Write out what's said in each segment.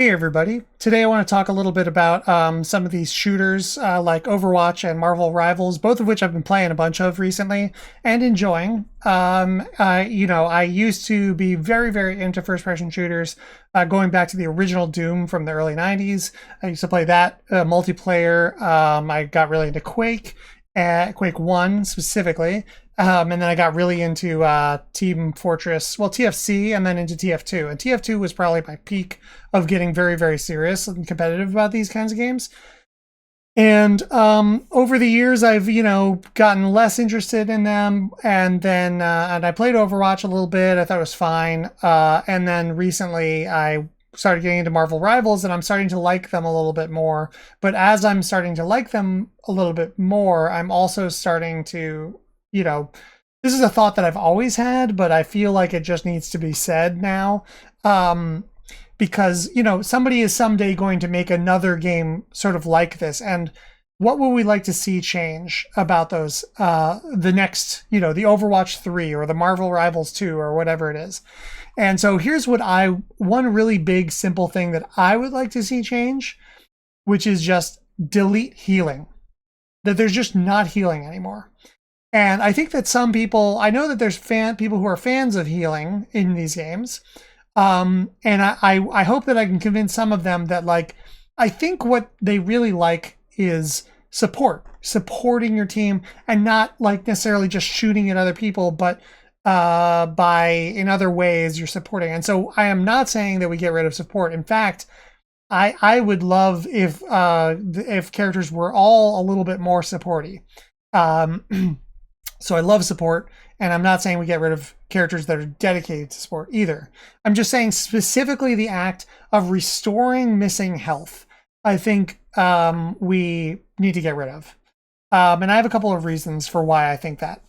Hey everybody. Today I want to talk a little bit about some of these shooters like Overwatch and Marvel Rivals, both of which I've been playing a bunch of recently and enjoying. I used to be very into first-person shooters, going back to the original Doom from the early 90s. I used to play that multiplayer. I got really into Quake 1 specifically. And then I got really into Team Fortress, well, TFC, and then into TF2. And TF2 was probably my peak of getting very serious and competitive about these kinds of games. And over the years, I've, gotten less interested in them. And then and I played Overwatch a little bit. I thought it was fine. And then recently, I started getting into Marvel Rivals, and I'm starting to like them a little bit more. But as I'm starting to like them a little bit more, I'm also starting to this is a thought that I've always had, but I feel like it just needs to be said now. Because, somebody is someday going to make another game sort of like this. And what would we like to see change about those, the next, the Overwatch 3 or the Marvel Rivals 2 or whatever it is. And so here's one really big, simple thing that I would like to see change, which is just delete healing. That there's just not healing anymore. And I think that some people, I know that there's people who are fans of healing in these games. And I hope that I can convince some of them that, I think what they really like is supporting your team, and not necessarily just shooting at other people, but in other ways you're supporting. And so I am not saying that we get rid of support. In fact, I would love if characters were all a little bit more supporty. So I love support, and I'm not saying we get rid of characters that are dedicated to support either. I'm just saying specifically the act of restoring missing health, I think we need to get rid of. And I have a couple of reasons for why I think that.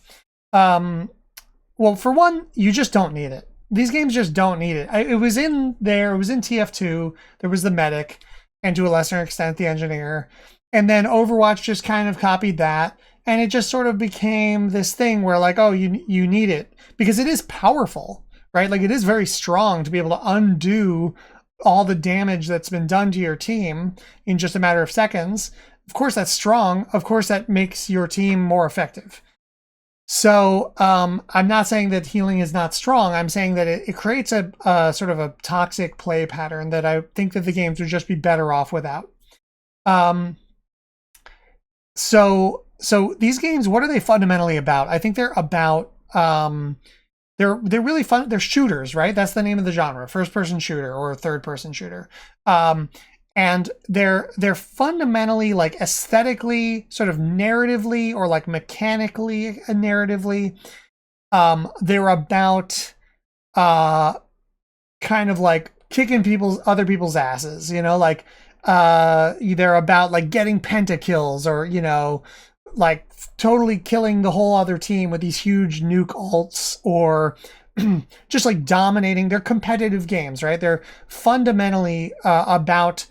Well, for one, you just don't need it. These games just don't need it. It was in there. It was in TF2. There was the medic, and to a lesser extent, the engineer. And then Overwatch just kind of copied that. And it just sort of became this thing where you need it because it is powerful, right? It is very strong to be able to undo all the damage that's been done to your team in just a matter of seconds. Of course, that's strong. Of course, that makes your team more effective. So I'm not saying that healing is not strong. I'm saying that it creates a sort of a toxic play pattern that I think that the games would just be better off without. So these games, what are they fundamentally about? I think they're about they're really fun. They're shooters, right? That's the name of the genre, first-person shooter or third-person shooter. And they're fundamentally aesthetically, sort of narratively, or mechanically narratively. They're about kind of kicking other people's asses, they're about getting pentakills, or totally killing the whole other team with these huge nuke ults, or just dominating. They're competitive games, right? They're fundamentally about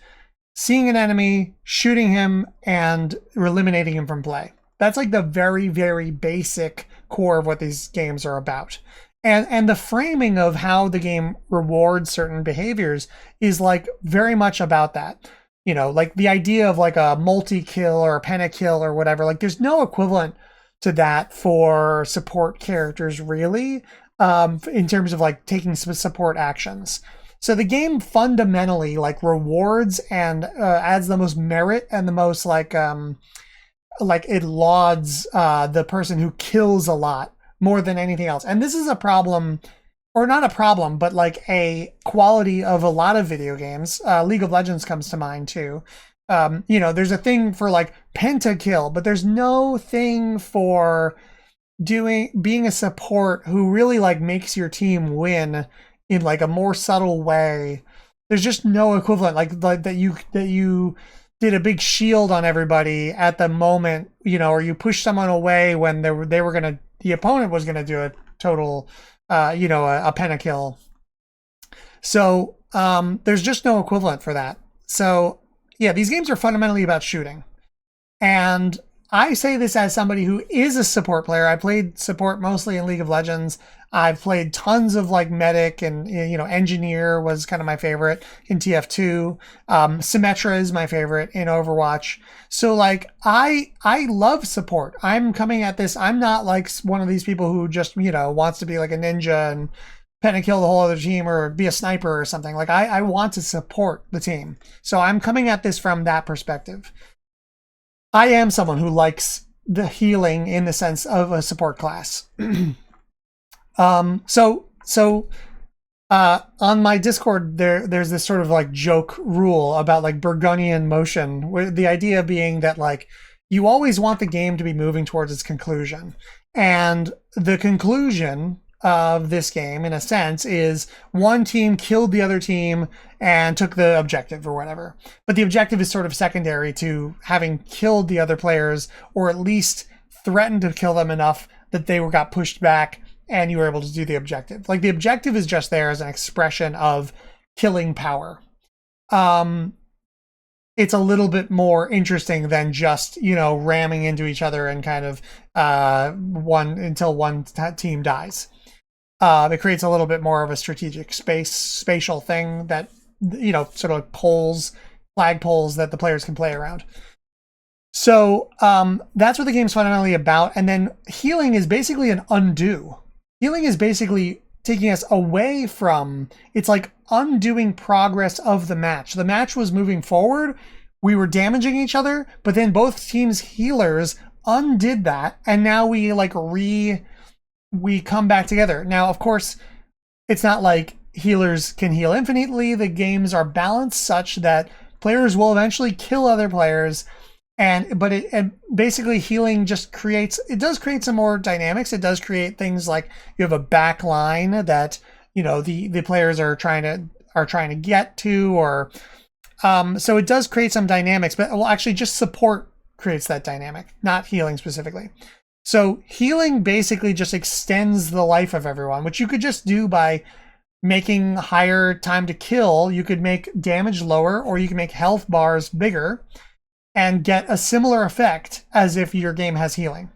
seeing an enemy, shooting him, and eliminating him from play. That's the very basic core of what these games are about. And the framing of how the game rewards certain behaviors is very much about that. The idea of a multi-kill or a pentakill or whatever, there's no equivalent to that for support characters, really, in terms of taking some support actions. So the game fundamentally rewards and adds the most merit and the most it lauds the person who kills a lot more than anything else. And this is a problem, or not a problem, but a quality of a lot of video games. League of Legends comes to mind too. There's a thing for pentakill, but there's no thing for being a support who really makes your team win in a more subtle way. There's just no equivalent that you did a big shield on everybody at the moment, or you pushed someone away when the opponent was gonna do a total a pentakill. So there's just no equivalent for that. So yeah, these games are fundamentally about shooting. And I say this as somebody who is a support player. I played support mostly in League of Legends. I've played tons of like medic and engineer was kind of my favorite in TF2. Symmetra is my favorite in Overwatch. So like I love support. I'm coming at this. I'm not like one of these people who just wants to be like a ninja and kill the whole other team or be a sniper or something. Like I want to support the team. So I'm coming at this from that perspective. I am someone who likes the healing in the sense of a support class. On my Discord, there's this sort of like joke rule about like Burgundian motion, where the idea being that like you always want the game to be moving towards its conclusion. And the conclusion of this game, in a sense, is one team killed the other team and took the objective or whatever. But the objective is sort of secondary to having killed the other players, or at least threatened to kill them enough that they got pushed back and you were able to do the objective. Like the objective is just there as an expression of killing power. It's a little bit more interesting than just, ramming into each other and kind of until one team dies. It creates a little bit more of a strategic spatial thing that, sort of like flag poles that the players can play around. So that's what the game's fundamentally about. And then healing is basically an undo. Healing is basically taking us away from, it's like undoing progress of the match. The match was moving forward. We were damaging each other, but then both teams' healers undid that. And now we come back together. Now, of course, it's not like healers can heal infinitely. The games are balanced such that players will eventually kill other players. But basically healing just does create some more dynamics. It does create things like you have a back line that, the players are trying to get to, or, so it does create some dynamics, but actually just support creates that dynamic, not healing specifically. So healing basically just extends the life of everyone, which you could just do by making higher time to kill. You could make damage lower, or you can make health bars bigger and get a similar effect as if your game has healing.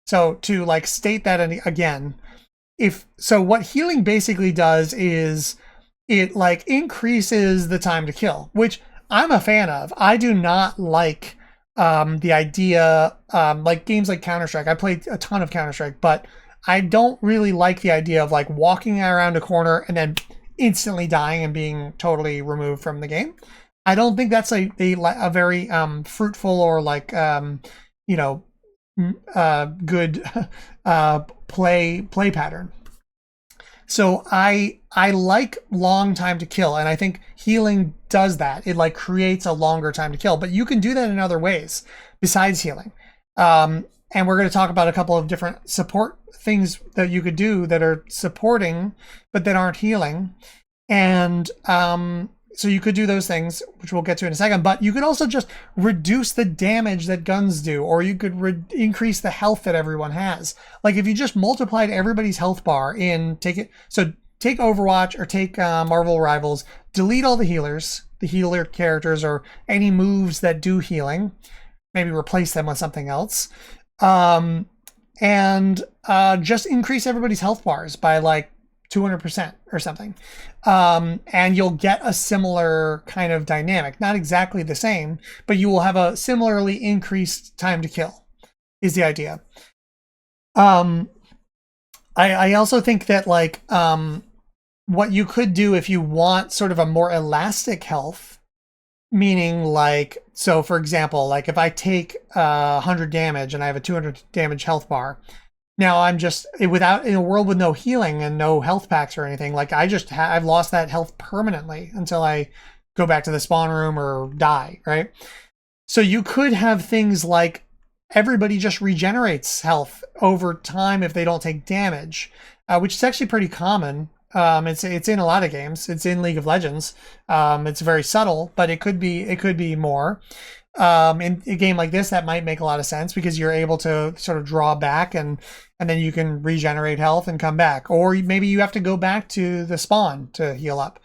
So to like state that again, what healing basically does is it like increases the time to kill, which I'm a fan of. I do not like the idea, like games like Counter-Strike. I played a ton of Counter-Strike, but I don't really like the idea of like walking around a corner and then instantly dying and being totally removed from the game. I don't think that's a very fruitful or like good play pattern. So I like long time to kill, and I think healing does that. It like creates a longer time to kill, but you can do that in other ways besides healing. And we're going to talk about a couple of different support things that you could do that are supporting but that aren't healing. And so you could do those things, which we'll get to in a second, but you could also just reduce the damage that guns do, or you could increase the health that everyone has. Like if you just multiplied everybody's health bar take Overwatch or take Marvel Rivals, delete all the healers, the healer characters, or any moves that do healing, maybe replace them with something else, and just increase everybody's health bars by like 200% or something. And you'll get a similar kind of dynamic. Not exactly the same, but you will have a similarly increased time to kill, is the idea. I also think that like what you could do if you want sort of a more elastic health, meaning like, so for example, like if I take 100 damage and I have a 200 damage health bar, now I'm just in a world with no healing and no health packs or anything. Like I've lost that health permanently until I go back to the spawn room or die, right? So you could have things like everybody just regenerates health over time if they don't take damage, which is actually pretty common. It's in a lot of games. It's in League of Legends. It's very subtle, but it could be more. In a game like this, that might make a lot of sense because you're able to sort of draw back and then you can regenerate health and come back. Or maybe you have to go back to the spawn to heal up.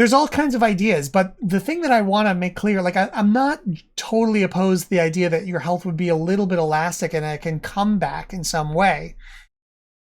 there's all kinds of ideas, but the thing that I want to make clear, like I'm not totally opposed to the idea that your health would be a little bit elastic and it can come back in some way.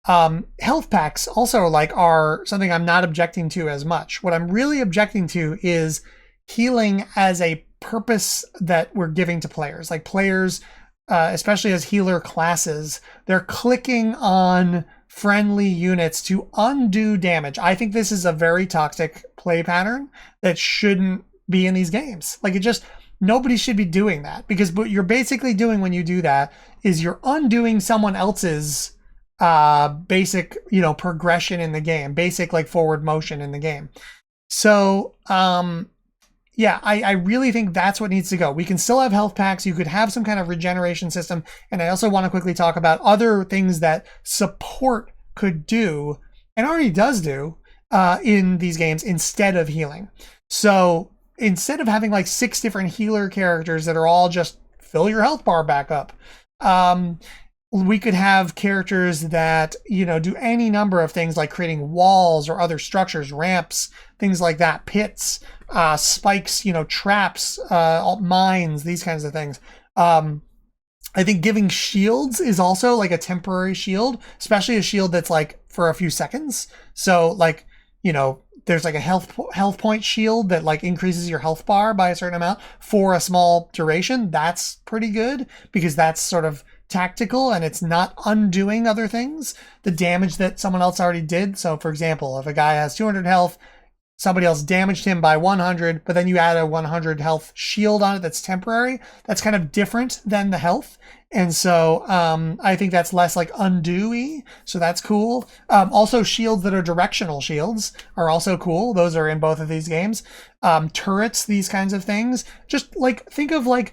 Health packs also like are something I'm not objecting to as much. What I'm really objecting to is healing as a purpose that we're giving to players. Like players, especially as healer classes, they're clicking on friendly units to undo damage. I think this is a very toxic play pattern that shouldn't be in these games. Like it just, nobody should be doing that, because what you're basically doing when you do that is you're undoing someone else's basic, progression in the game, basic like forward motion in the game. So, yeah, I really think that's what needs to go. We can still have health packs. You could have some kind of regeneration system. And I also want to quickly talk about other things that support could do, and already does do, in these games instead of healing. So instead of having like 6 different healer characters that are all just fill your health bar back up, we could have characters that, do any number of things like creating walls or other structures, ramps, things like that, pits, spikes, traps, mines, these kinds of things. I think giving shields is also like a temporary shield, especially a shield that's like for a few seconds. So like, there's like a health point shield that like increases your health bar by a certain amount for a small duration. That's pretty good because that's sort of tactical and it's not undoing other things, the damage that someone else already did. So for example, if a guy has 200 health, somebody else damaged him by 100, but then you add a 100 health shield on it that's temporary, that's kind of different than the health. And so I think that's less like undo-y, so that's cool. Also shields that are directional shields are also cool. Those are in both of these games. Turrets, these kinds of things. Just like, think of like,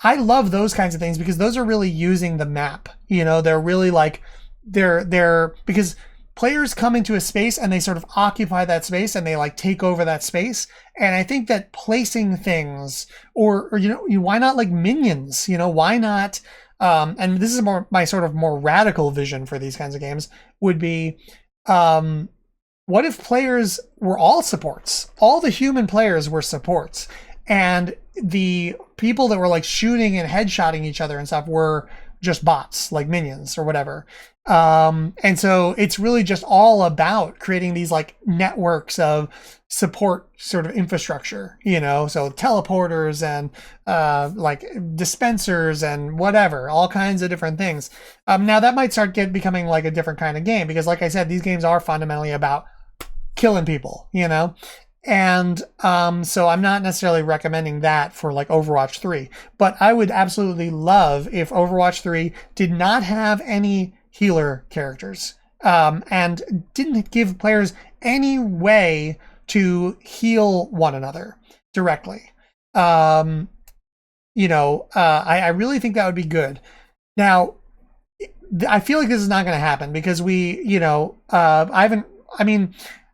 I love those kinds of things because those are really using the map. They're really like, they're because players come into a space and they sort of occupy that space and they like take over that space. And I think that placing things or why not like minions, why not, and this is my sort of more radical vision for these kinds of games would be, what if players were all supports? All the human players were supports. And the people that were like shooting and headshotting each other and stuff were just bots, like minions or whatever. And so it's really just all about creating these like networks of support sort of infrastructure, so teleporters and like dispensers and whatever, all kinds of different things. Now that might start becoming like a different kind of game because like I said, these games are fundamentally about killing people, And so I'm not necessarily recommending that for like Overwatch 3, but I would absolutely love if Overwatch 3 did not have any healer characters and didn't give players any way to heal one another directly. I really think that would be good. Now, I feel like this is not going to happen because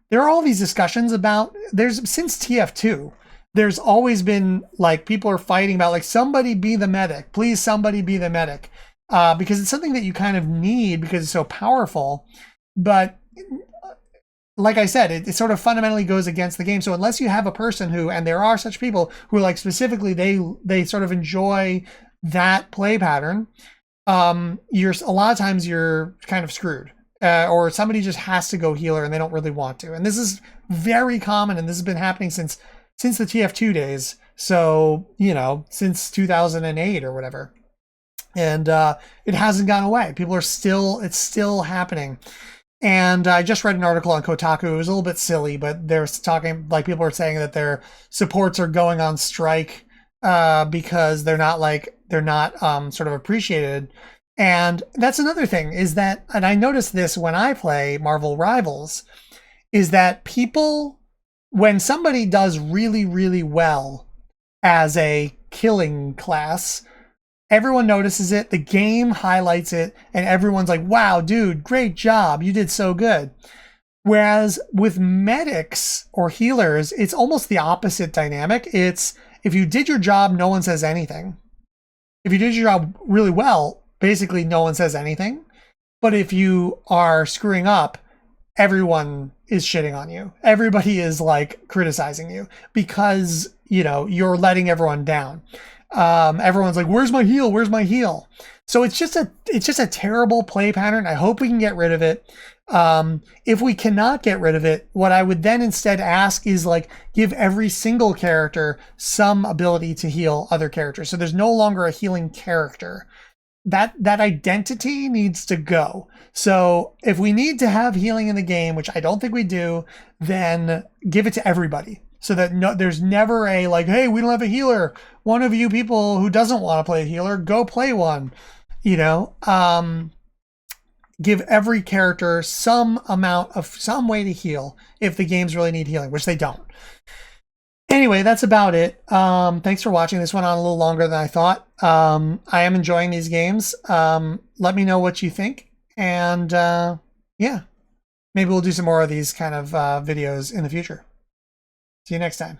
there are all these discussions about since TF2, there's always been like people are fighting about like somebody be the medic, please somebody be the medic, because it's something that you kind of need because it's so powerful. But like I said, it sort of fundamentally goes against the game. So unless you have a person who, and there are such people who like specifically they sort of enjoy that play pattern, a lot of times you're kind of screwed. Or somebody just has to go healer and they don't really want to. And this is very common, and this has been happening since the TF2 days. So, since 2008 or whatever. And it hasn't gone away. It's still happening. And I just read an article on Kotaku. It was a little bit silly, but they're talking, like people are saying that their supports are going on strike because they're not sort of appreciated. And that's another thing is that, and I notice this when I play Marvel Rivals, is that people, when somebody does really, really well as a killing class, everyone notices it, the game highlights it, and everyone's like, wow, dude, great job. You did so good. Whereas with medics or healers, it's almost the opposite dynamic. It's if you did your job, no one says anything. If you did your job really well, basically no one says anything. But if you are screwing up, everyone is shitting on you. Everybody is like criticizing you because, you know, you're letting everyone down. Everyone's like, where's my heal? Where's my heal? So it's just a terrible play pattern. I hope we can get rid of it. If we cannot get rid of it, what I would then instead ask is like give every single character some ability to heal other characters. So there's no longer a healing character. That identity needs to go. So if we need to have healing in the game, which I don't think we do, then give it to everybody. So that there's never a like, hey, we don't have a healer. One of you people who doesn't want to play a healer, go play one. You know, give every character some way to heal if the games really need healing, which they don't. Anyway, that's about it. Thanks for watching. This went on a little longer than I thought. I am enjoying these games. Let me know what you think. And yeah, maybe we'll do some more of these kind of videos in the future. See you next time.